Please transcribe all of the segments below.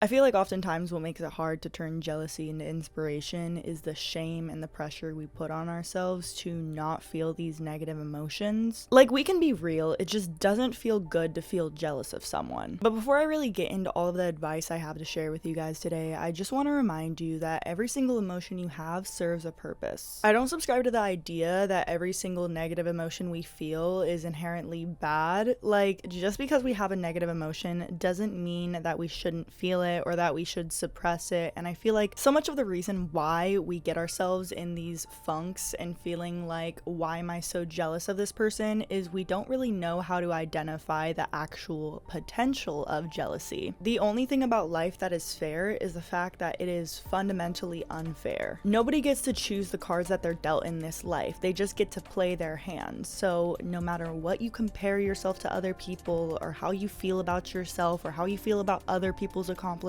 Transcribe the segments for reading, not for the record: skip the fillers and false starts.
I feel like oftentimes what makes it hard to turn jealousy into inspiration is the shame and the pressure we put on ourselves to not feel these negative emotions. Like, we can be real, it just doesn't feel good to feel jealous of someone. But before I really get into all of the advice I have to share with you guys today, I just want to remind you that every single emotion you have serves a purpose. I don't subscribe to the idea that every single negative emotion we feel is inherently bad. Like, just because we have a negative emotion doesn't mean that we shouldn't feel it or that we should suppress it. And I feel like so much of the reason why we get ourselves in these funks and feeling like, why am I so jealous of this person, is we don't really know how to identify the actual potential of jealousy. The only thing about life that is fair is the fact that it is fundamentally unfair. Nobody gets to choose the cards that they're dealt in this life. They just get to play their hands. So no matter what you compare yourself to other people, or how you feel about yourself, or how you feel about other people's accomplishments,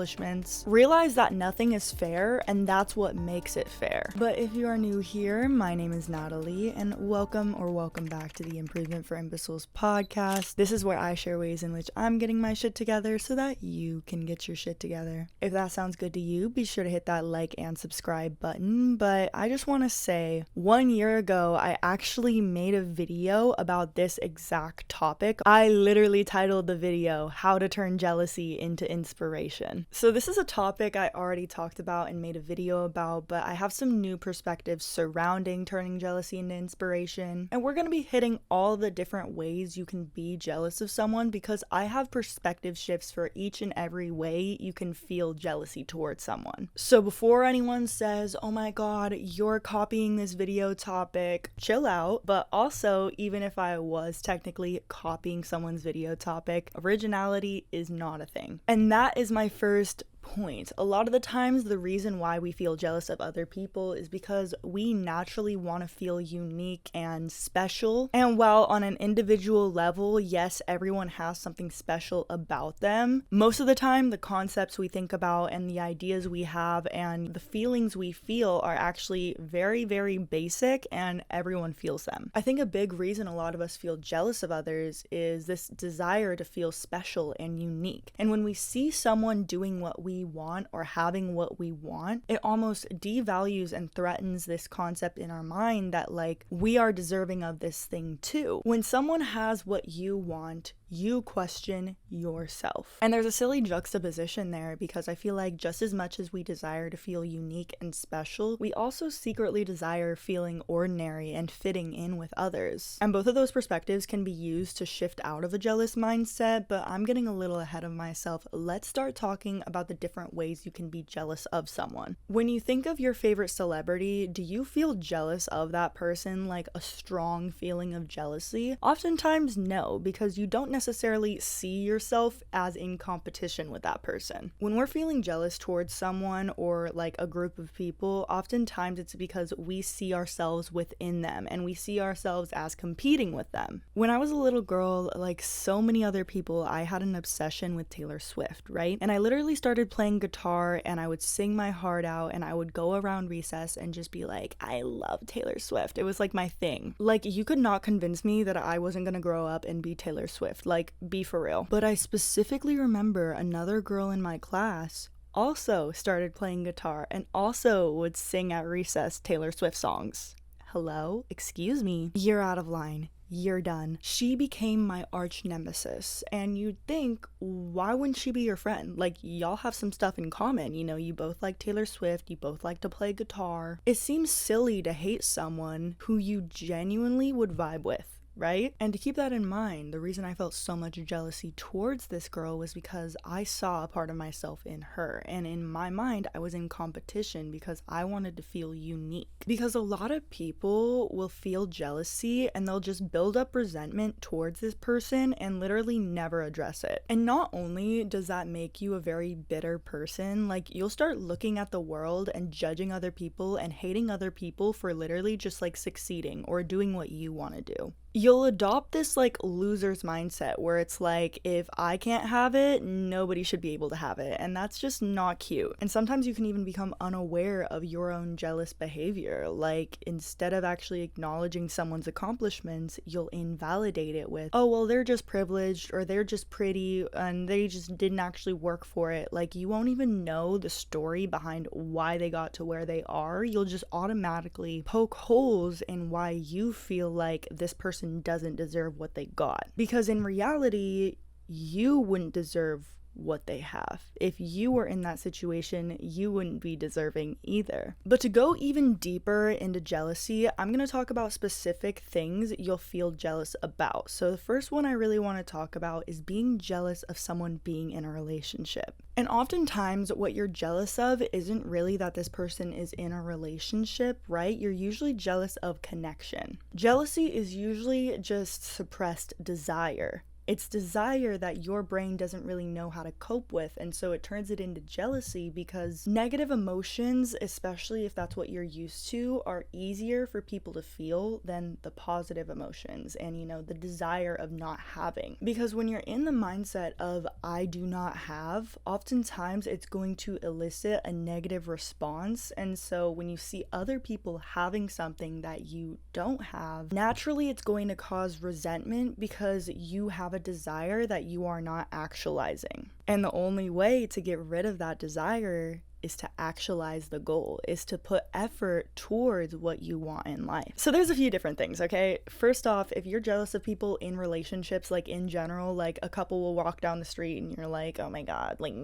realize that nothing is fair, and that's what makes it fair. But if you are new here, my name is Natalie, and welcome back to the Improvement for Imbeciles podcast. This is where I share ways in which I'm getting my shit together so that you can get your shit together. If that sounds good to you, be sure to hit that like and subscribe button. But I just want to say, 1 year ago, I actually made a video about this exact topic. I literally titled the video, "How to Turn Jealousy into Inspiration." So this is a topic I already talked about and made a video about, but I have some new perspectives surrounding turning jealousy into inspiration. And we're going to be hitting all the different ways you can be jealous of someone, because I have perspective shifts for each and every way you can feel jealousy towards someone. So before anyone says, oh my god, you're copying this video topic, chill out. But also, even if I was technically copying someone's video topic, originality is not a thing. And that is my first point. A lot of the times the reason why we feel jealous of other people is because we naturally want to feel unique and special. And while on an individual level, yes, everyone has something special about them, most of the time the concepts we think about and the ideas we have and the feelings we feel are actually very, very basic, and everyone feels them. I think a big reason a lot of us feel jealous of others is this desire to feel special and unique. And when we see someone doing what we want or having what we want, it almost devalues and threatens this concept in our mind that, like, we are deserving of this thing too. When someone has what you want, you question yourself. And there's a silly juxtaposition there, because I feel like just as much as we desire to feel unique and special, we also secretly desire feeling ordinary and fitting in with others. And both of those perspectives can be used to shift out of a jealous mindset, but I'm getting a little ahead of myself. Let's start talking about the different ways you can be jealous of someone. When you think of your favorite celebrity, do you feel jealous of that person, like a strong feeling of jealousy? Oftentimes no, because you don't necessarily see yourself as in competition with that person. When we're feeling jealous towards someone or like a group of people, oftentimes it's because we see ourselves within them and we see ourselves as competing with them. When I was a little girl, like so many other people, I had an obsession with Taylor Swift, right? And I literally started playing guitar and I would sing my heart out, and I would go around recess and just be like, I love Taylor Swift. It was like my thing. Like, you could not convince me that I wasn't gonna grow up and be Taylor Swift. Like, be for real. But I specifically remember another girl in my class also started playing guitar and also would sing at recess Taylor Swift songs. Hello? Excuse me. You're out of line. You're done. She became my arch nemesis, and you'd think, why wouldn't she be your friend? Like, y'all have some stuff in common, you know, you both like Taylor Swift, you both like to play guitar. It seems silly to hate someone who you genuinely would vibe with, right? And to keep that in mind, the reason I felt so much jealousy towards this girl was because I saw a part of myself in her, and in my mind I was in competition because I wanted to feel unique. Because a lot of people will feel jealousy and they'll just build up resentment towards this person and literally never address it. And not only does that make you a very bitter person, like, you'll start looking at the world and judging other people and hating other people for literally just like succeeding or doing what you want to do. You'll adopt this like loser's mindset where it's like, if I can't have it, nobody should be able to have it. And that's just not cute. And sometimes you can even become unaware of your own jealous behavior. Like, instead of actually acknowledging someone's accomplishments, you'll invalidate it with, oh, well, they're just privileged, or they're just pretty and they just didn't actually work for it. Like, you won't even know the story behind why they got to where they are. You'll just automatically poke holes in why you feel like this person doesn't deserve what they got. Because in reality, you wouldn't deserve what they have. If you were in that situation, you wouldn't be deserving either. But to go even deeper into jealousy, I'm going to talk about specific things you'll feel jealous about. So the first one I really want to talk about is being jealous of someone being in a relationship. And oftentimes what you're jealous of isn't really that this person is in a relationship, right? You're usually jealous of connection. Jealousy is usually just suppressed desire. It's desire that your brain doesn't really know how to cope with, and so it turns it into jealousy, because negative emotions, especially if that's what you're used to, are easier for people to feel than the positive emotions and, the desire of not having. Because when you're in the mindset of I do not have, oftentimes it's going to elicit a negative response, and so when you see other people having something that you don't have, naturally it's going to cause resentment because you have a desire that you are not actualizing. And the only way to get rid of that desire is to actualize the goal, is to put effort towards what you want in life. So there's a few different things, okay? First off, if you're jealous of people in relationships, like in general, like a couple will walk down the street and you're like, oh my God, like,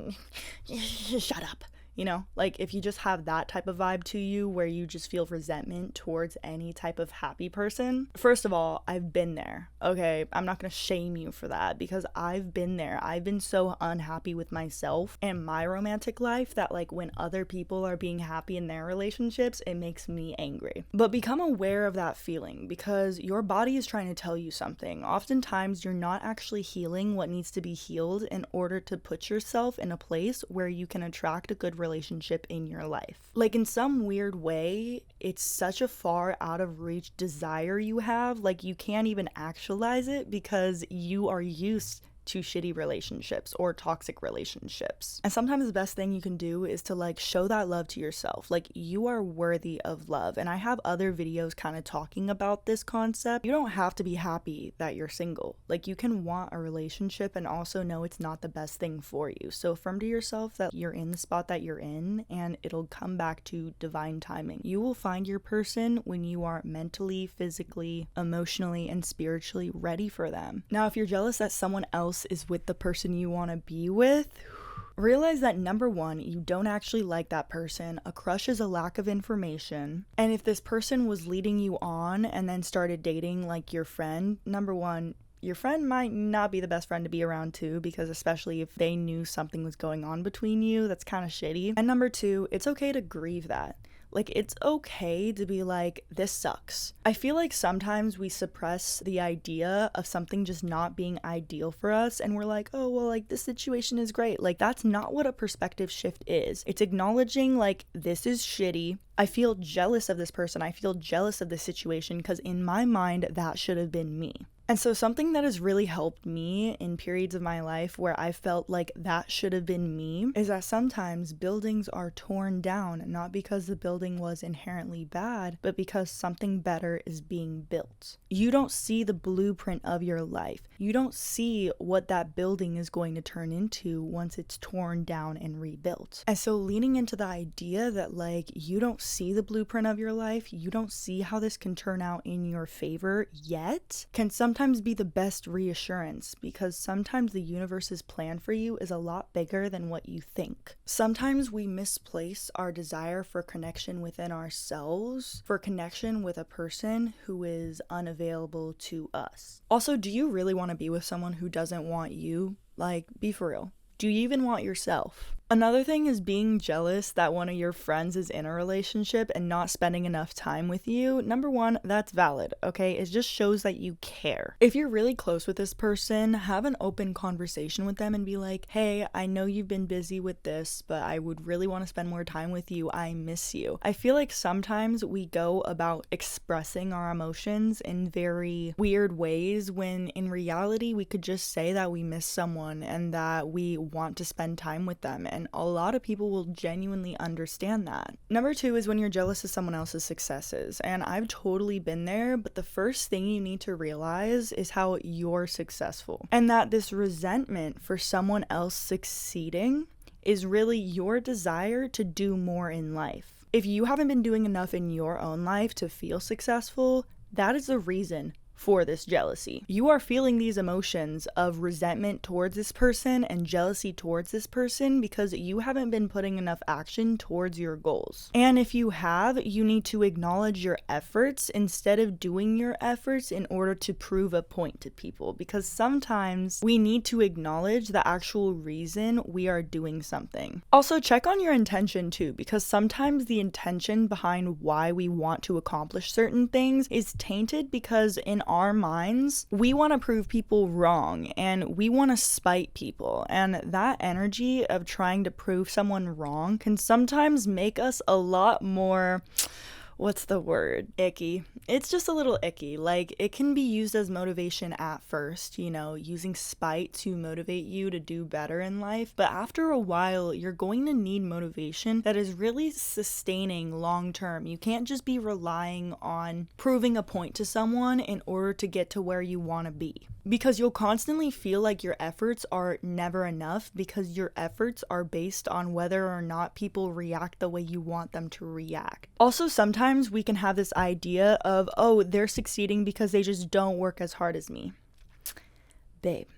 shut up. Like if you just have that type of vibe to you where you just feel resentment towards any type of happy person, first of all, I've been there, okay? I'm not gonna shame you for that, because I've been there. I've been so unhappy with myself and my romantic life that like when other people are being happy in their relationships, it makes me angry. But become aware of that feeling, because your body is trying to tell you something. Oftentimes you're not actually healing what needs to be healed in order to put yourself in a place where you can attract a good relationship in your life. Like in some weird way, it's such a far out of reach desire you have, like you can't even actualize it because you are used to shitty relationships or toxic relationships. And sometimes the best thing you can do is to like show that love to yourself. Like you are worthy of love. And I have other videos kind of talking about this concept. You don't have to be happy that you're single. Like you can want a relationship and also know it's not the best thing for you. So affirm to yourself that you're in the spot that you're in, and it'll come back to divine timing. You will find your person when you are mentally, physically, emotionally, and spiritually ready for them. Now, if you're jealous that someone else is with the person you want to be with, realize that number one, you don't actually like that person. A crush is a lack of information. And if this person was leading you on and then started dating like your friend, number one, your friend might not be the best friend to be around too, because especially if they knew something was going on between you, that's kind of shitty. And number two, it's okay to grieve that. Like, it's okay to be like, this sucks. I feel like sometimes we suppress the idea of something just not being ideal for us, and we're like, oh, well, like, this situation is great. Like, that's not what a perspective shift is. It's acknowledging, like, this is shitty. I feel jealous of this person. I feel jealous of this situation because in my mind, that should have been me. And so something that has really helped me in periods of my life where I felt like that should have been me is that sometimes buildings are torn down, not because the building was inherently bad, but because something better is being built. You don't see the blueprint of your life. You don't see what that building is going to turn into once it's torn down and rebuilt. And so leaning into the idea that like you don't see the blueprint of your life, you don't see how this can turn out in your favor yet, can sometimes be the best reassurance, because sometimes the universe's plan for you is a lot bigger than what you think. Sometimes we misplace our desire for connection within ourselves for connection with a person who is unavailable to us. Also, do you really want to be with someone who doesn't want you? Like, be for real. Do you even want yourself? Another thing is being jealous that one of your friends is in a relationship and not spending enough time with you. Number one, that's valid, okay? It just shows that you care. If you're really close with this person, have an open conversation with them and be like, hey, I know you've been busy with this, but I would really want to spend more time with you. I miss you. I feel like sometimes we go about expressing our emotions in very weird ways when in reality we could just say that we miss someone and that we want to spend time with them. And a lot of people will genuinely understand that. Number two is when you're jealous of someone else's successes. And I've totally been there, but the first thing you need to realize is how you're successful. And that this resentment for someone else succeeding is really your desire to do more in life. If you haven't been doing enough in your own life to feel successful, that is the reason for this jealousy. You are feeling these emotions of resentment towards this person and jealousy towards this person because you haven't been putting enough action towards your goals. And if you have, you need to acknowledge your efforts instead of doing your efforts in order to prove a point to people, because sometimes we need to acknowledge the actual reason we are doing something. Also, check on your intention too, because sometimes the intention behind why we want to accomplish certain things is tainted because in our minds, we want to prove people wrong and we want to spite people. And that energy of trying to prove someone wrong can sometimes make us a lot more, what's the word? Icky. It's just a little icky. Like, it can be used as motivation at first, you know, using spite to motivate you to do better in life. But after a while, you're going to need motivation that is really sustaining long term. You can't just be relying on proving a point to someone in order to get to where you want to be. Because you'll constantly feel like your efforts are never enough because your efforts are based on whether or not people react the way you want them to react. Also, sometimes we can have this idea of, oh, they're succeeding because they just don't work as hard as me. Babe,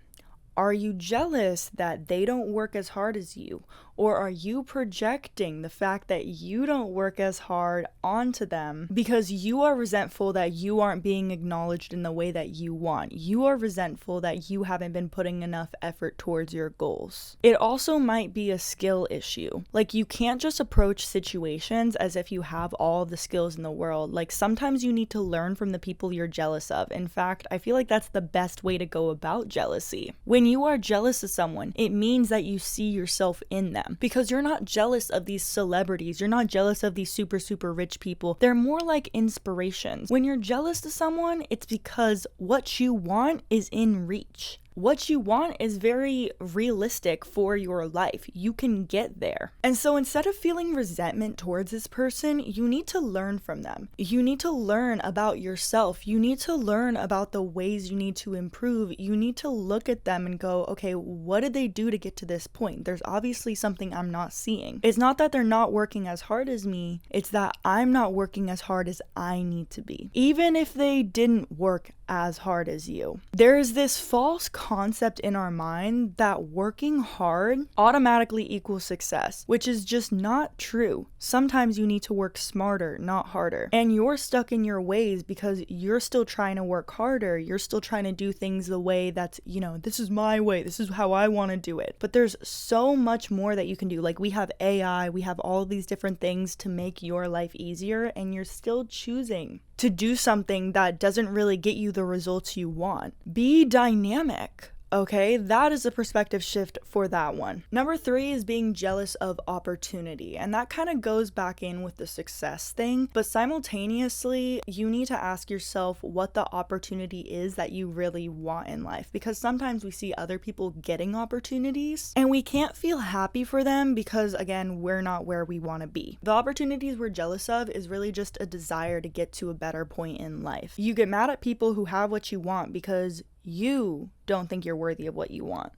are you jealous that they don't work as hard as you? Or are you projecting the fact that you don't work as hard onto them because you are resentful that you aren't being acknowledged in the way that you want? You are resentful that you haven't been putting enough effort towards your goals. It also might be a skill issue. Like, you can't just approach situations as if you have all the skills in the world. Like, sometimes you need to learn from the people you're jealous of. In fact, I feel like that's the best way to go about jealousy. When you are jealous of someone, it means that you see yourself in them. Because you're not jealous of these celebrities, you're not jealous of these super rich people. They're more like inspirations. When you're jealous of someone, it's because what you want is in reach. What you want is very realistic for your life. You can get there. And so instead of feeling resentment towards this person, you need to learn from them. You need to learn about yourself. You need to learn about the ways you need to improve. You need to look at them and go, okay, what did they do to get to this point? There's obviously something I'm not seeing. It's not that they're not working as hard as me. It's that I'm not working as hard as I need to be. Even if they didn't work as hard as you. There is this false concept in our mind that working hard automatically equals success, which is just not true. Sometimes you need to work smarter, not harder. And you're stuck in your ways because you're still trying to work harder. You're still trying to do things the way that's, you know, this is my way. This is how I want to do it. But there's so much more that you can do. Like, we have AI, we have all these different things to make your life easier, and you're still choosing to do something that doesn't really get you the results you want. Be dynamic. Okay, that is a perspective shift for that one. Number 3 is being jealous of opportunity. And that kind of goes back in with the success thing. But simultaneously, you need to ask yourself what the opportunity is that you really want in life. Because sometimes we see other people getting opportunities and we can't feel happy for them because, again, we're not where we want to be. The opportunities we're jealous of is really just a desire to get to a better point in life. You get mad at people who have what you want because you don't think you're worthy of what you want.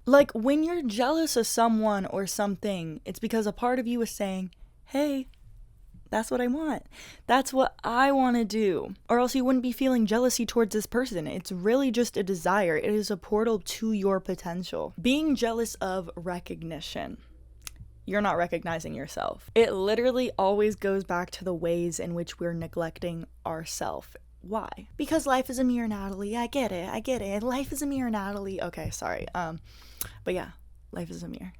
Like, when you're jealous of someone or something, it's because a part of you is saying, hey, that's what I want. That's what I want to do. Or else you wouldn't be feeling jealousy towards this person. It's really just a desire. It is a portal to your potential. Being jealous of recognition. You're not recognizing yourself. It literally always goes back to the ways in which we're neglecting ourselves. Why? Because life is a mirror, Natalie. I get it. Life is a mirror, Natalie. Okay, sorry. But yeah, Life is a mirror.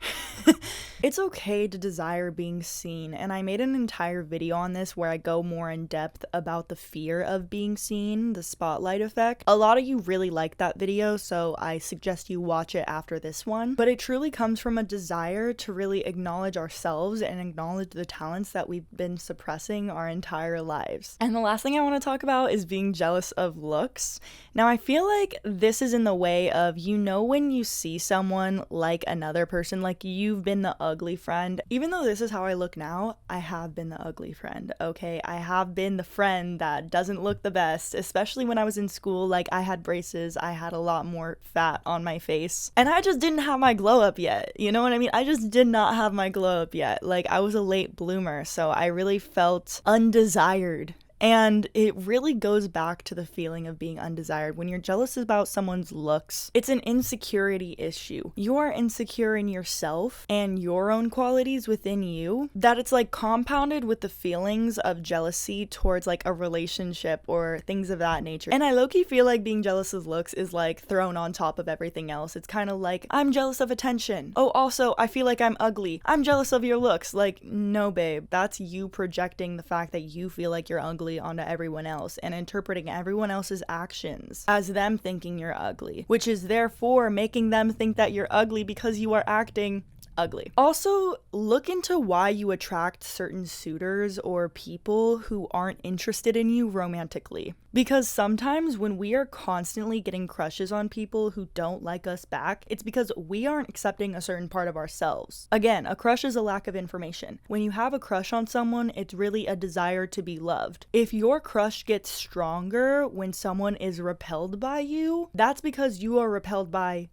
It's okay to desire being seen, and I made an entire video on this where I go more in depth about the fear of being seen, the spotlight effect. A lot of you really liked that video, so I suggest you watch it after this one. But it truly comes from a desire to really acknowledge ourselves and acknowledge the talents that we've been suppressing our entire lives. And the last thing I want to talk about is being jealous of looks. Now, I feel like this is in the way of, when you see someone like another person, like you've been the ugly friend. Even though this is how I look now, I have been the ugly friend, okay? I have been the friend that doesn't look the best, especially when I was in school. Like, I had braces, I had a lot more fat on my face, and I just didn't have my glow up yet. You know what I mean? I just did not have my glow up yet. Like, I was a late bloomer, so I really felt undesired. And it really goes back to the feeling of being undesired. When you're jealous about someone's looks, it's an insecurity issue. You are insecure in yourself and your own qualities within you, that it's like compounded with the feelings of jealousy towards like a relationship or things of that nature. And I low-key feel like being jealous of looks is like thrown on top of everything else. It's kind of like, I'm jealous of attention. Oh, also, I feel like I'm ugly. I'm jealous of your looks. Like, no, babe, that's you projecting the fact that you feel like you're ugly onto everyone else and interpreting everyone else's actions as them thinking you're ugly, which is therefore making them think that you're ugly because you are acting ugly. Also, look into why you attract certain suitors or people who aren't interested in you romantically. Because sometimes when we are constantly getting crushes on people who don't like us back, it's because we aren't accepting a certain part of ourselves. Again, a crush is a lack of information. When you have a crush on someone, it's really a desire to be loved. If your crush gets stronger when someone is repelled by you, that's because you are repelled by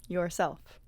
yourself.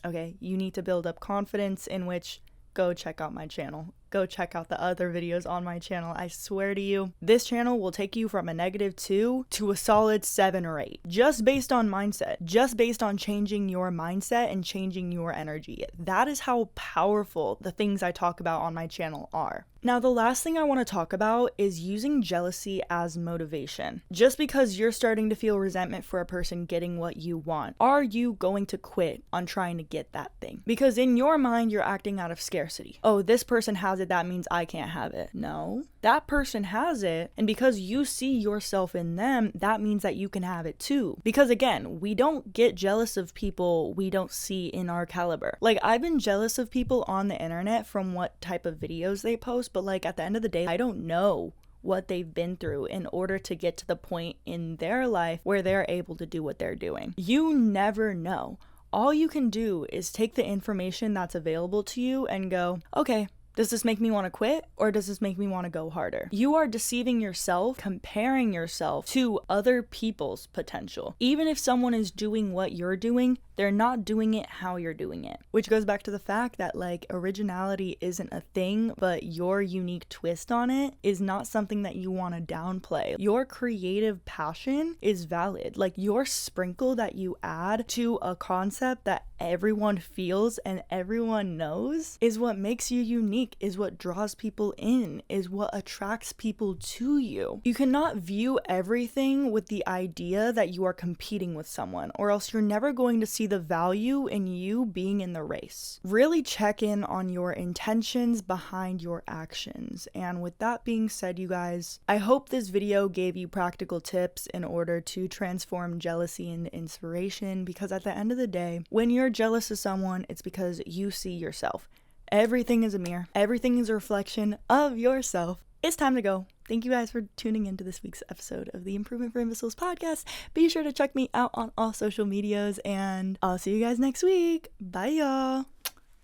Okay, you need to build up confidence, in which go check out my channel. Go check out the other videos on my channel. I swear to you, this channel will take you from a -2 to a solid 7 or 8. Just based on mindset. Just based on changing your mindset and changing your energy. That is how powerful the things I talk about on my channel are. Now, the last thing I want to talk about is using jealousy as motivation. Just because you're starting to feel resentment for a person getting what you want, are you going to quit on trying to get that thing? Because in your mind, you're acting out of scarcity. Oh, this person has it, that means I can't have it. No, that person has it, and because you see yourself in them, that means that you can have it too. Because again, we don't get jealous of people we don't see in our caliber. Like, I've been jealous of people on the internet from what type of videos they post, but like at the end of the day, I don't know what they've been through in order to get to the point in their life where they're able to do what they're doing. You never know. All you can do is take the information that's available to you and go, okay, does this make me want to quit, or does this make me want to go harder? You are deceiving yourself, comparing yourself to other people's potential. Even if someone is doing what you're doing, they're not doing it how you're doing it. Which goes back to the fact that like originality isn't a thing, but your unique twist on it is not something that you want to downplay. Your creative passion is valid. Like, your sprinkle that you add to a concept that everyone feels and everyone knows is what makes you unique, is what draws people in, is what attracts people to you. You cannot view everything with the idea that you are competing with someone, or else you're never going to see the value in you being in the race. Really check in on your intentions behind your actions. And with that being said, you guys, I hope this video gave you practical tips in order to transform jealousy into inspiration, because at the end of the day, when you're jealous of someone, it's because you see yourself. Everything is a mirror. Everything is a reflection of yourself. It's time to go. Thank you guys for tuning into this week's episode of the Improvement for Imbeciles podcast. Be sure to check me out on all social medias, and I'll see you guys next week. Bye, y'all.